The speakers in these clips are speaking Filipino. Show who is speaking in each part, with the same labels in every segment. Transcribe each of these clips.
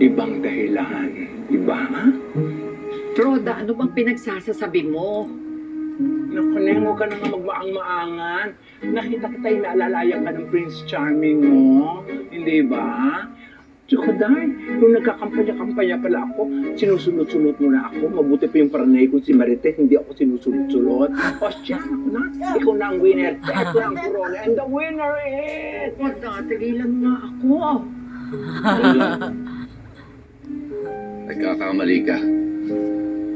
Speaker 1: ibang dahilan, iba?
Speaker 2: Roda, ano bang pinagsasasabi mo?
Speaker 1: Naku, Neng, huwag ka na nga magmaang-maangan. Nakita kita yung naalalayan ka ng Prince Charming mo. Hindi ba? Tsaka dahil, nung nagkakampanya-kampanya pala ako, sinusunod-sunod mo na ako. Mabuti pa yung paranay kong si Marites, hindi ako sinusunod-sunod. O siya, ako na. Ikaw na ang winner. Ito ang corona. And the winner is...
Speaker 2: Roda, tigilan mo nga ako.
Speaker 3: Nagkakamali ka.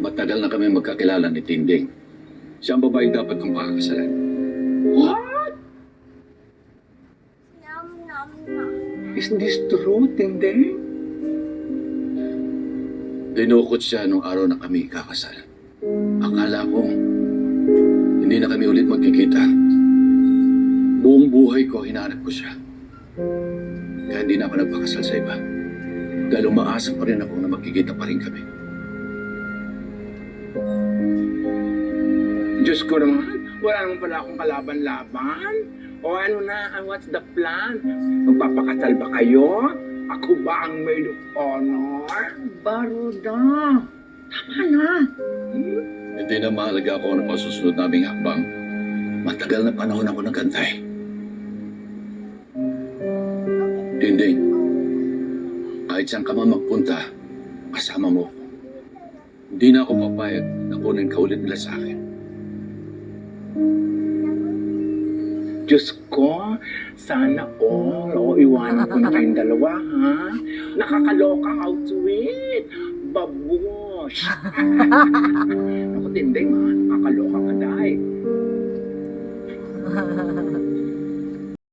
Speaker 3: Matagal na kami magkakilala ni Tinding. Siya ang babae dapat kong pakakasalan.
Speaker 1: What? Is this true, Tindeng?
Speaker 3: Dinukot siya nung araw na kami kakasal. Akala ko, hindi na kami ulit magkikita. Buong buhay ko, hinahanap ko siya. Kaya hindi na ako nagpakasal sa iba. Dahil umaasa pa rin ako na magkikita pa rin kami.
Speaker 1: Diyos ko naman, wala naman pala akong kalaban-laban. O ano na, what's the plan? Magpapakasal ba kayo? Ako ba ang maid of honor?
Speaker 2: Ba, Roda? Tama na.
Speaker 3: Hindi na mahalaga ako ng pasusunod naming hakbang. Matagal na panahon ako nagantay. Tinding, kahit saan ka man magpunta, kasama mo ako. Hindi na ako papayag na kunin ka ulit nila sa akin.
Speaker 1: Diyos ko, sana all. O, iwanan ko na kayong dalawa, ha? Nakakaloka, how sweet. Babush. Ako, Tindeng, ha?